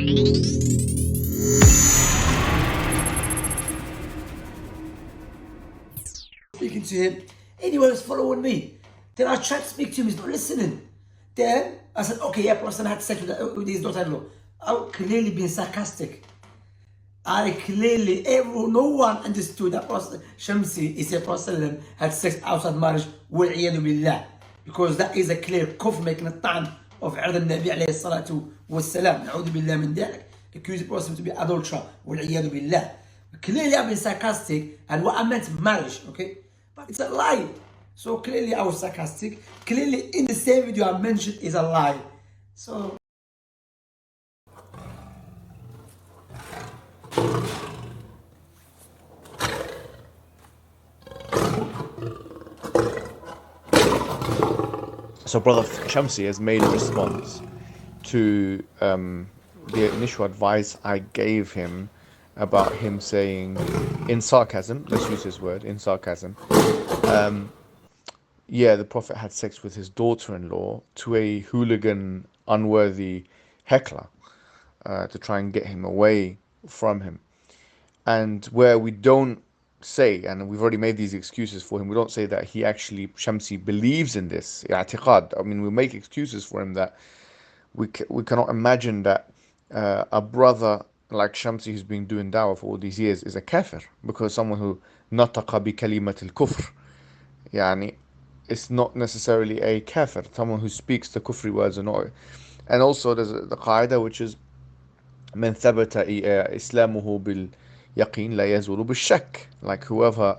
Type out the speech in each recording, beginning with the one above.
Speaking to him, anyone who's following me. Then I tried to speak to him, he's not listening. Then I said, okay, yeah, Prophet had sex with his daughter-in-law. I'm clearly being sarcastic. No one understood that Prophet Shamsi, he said Prophet had sex outside marriage, وَالْعِيَاذُ بِاللَّهِ. Because that is a clear kufr, making a ta'an of عرض النبي عليه الصلاة والسلام. نعوذ بالله من ذلك. Accusing Prophet to be adulterer, وَالْعِيَاذُ بِاللَّهِ. Clearly I've been sarcastic, and what I meant marriage, okay? But it's a lie. So clearly I was sarcastic. Clearly in the same video I mentioned is a lie. So Brother Shamsi has made a response to the initial advice I gave him about him saying in sarcasm, let's use his word, in sarcasm, yeah, the Prophet had sex with his daughter-in-law to a hooligan, unworthy heckler to try and get him away from him. And where we don't say, and we've already made these excuses for him, we don't say that he actually, Shamsi, believes in this, i'tiqad. I mean, we make excuses for him that we cannot imagine that a brother like Shamsi, who's been doing da'wah for all these years, is a kafir, because someone who nataqa bi kalimat al-kufr, yani, it's not necessarily a kafir, someone who speaks the kufri words or not. And also there's the qaida, which is من ثبت إسلامه باليقين لا يزول بالشك. Like whoever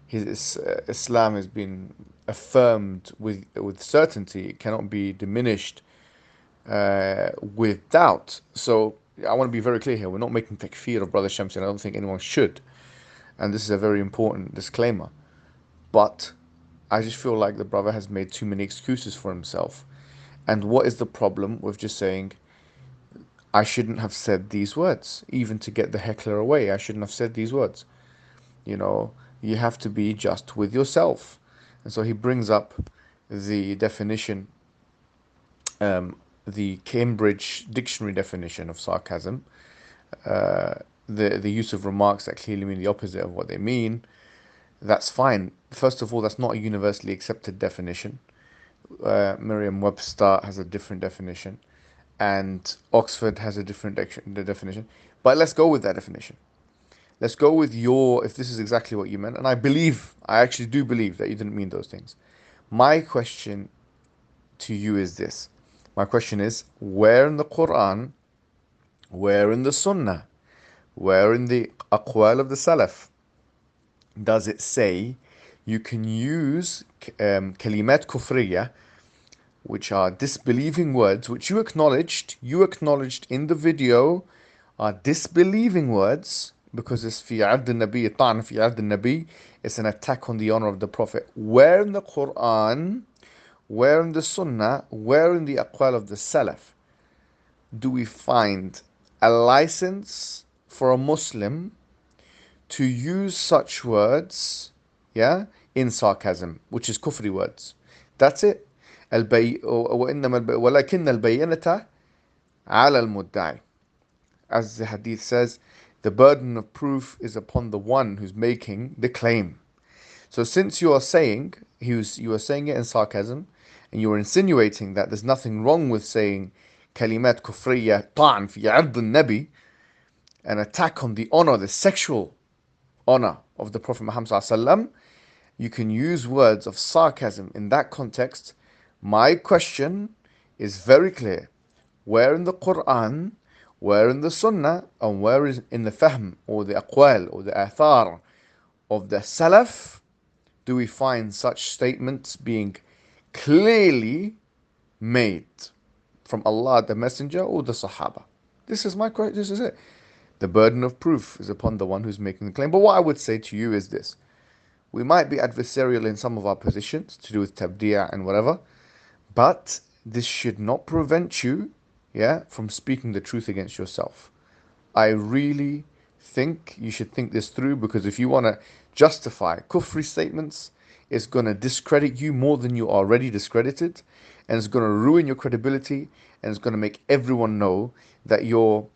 his Islam has been affirmed with certainty, it cannot be diminished with doubt. So I want to be very clear here, we're not making takfir of Brother Shamsi, and I don't think anyone should, and this is a very important disclaimer. But I just feel like the brother has made too many excuses for himself. And what is the problem with just saying, I shouldn't have said these words, even to get the heckler away? I shouldn't have said these words. You know, you have to be just with yourself. And so he brings up the definition, the Cambridge Dictionary definition of sarcasm, the use of remarks that clearly mean the opposite of what they mean. That's fine. First of all, that's not a universally accepted definition. Merriam-Webster has a different definition, and Oxford has a different definition. But let's go with that definition. Let's go with if this is exactly what you meant, and I actually do believe that you didn't mean those things. My question to you is this. My question is, where in the Quran, where in the Sunnah, where in the aqwal of the Salaf, does it say you can use kalimat kufriya, which are disbelieving words, which you acknowledged in the video are disbelieving words, because it's fi abd al-nabi, ta'an fi abd al-nabi, it's an attack on the honor of the Prophet. Where in the Quran, where in the Sunnah, where in the aqwal of the Salaf do we find a license for a Muslim to use such words, in sarcasm, which is kufri words? That's it. ولكن البينة على المدعي. As the hadith says, the burden of proof is upon the one who's making the claim. So since you are saying, you are saying it in sarcasm, and you are insinuating that there's nothing wrong with saying kalimat kufriya ta'an fi abd al-nabi, an attack on the honor, the sexual honor of the Prophet Muhammad sallallahu alaihi wasallam, you can use words of sarcasm in that context. My question is very clear. Where in the Quran, where in the Sunnah, and where is in the fahm, or the aqwal, or the athar of the Salaf, do we find such statements being clearly made from Allah, the Messenger, or the Sahaba? This is my question. This is it. The burden of proof is upon the one who's making the claim. But what I would say to you is this. We might be adversarial in some of our positions to do with tabdi'a and whatever, but this should not prevent you, from speaking the truth against yourself. I really think you should think this through, because if you want to justify kufri statements, it's going to discredit you more than you are already discredited, and it's going to ruin your credibility, and it's going to make everyone know that you're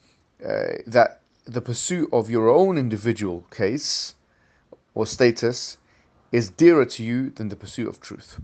that the pursuit of your own individual case or status is dearer to you than the pursuit of truth.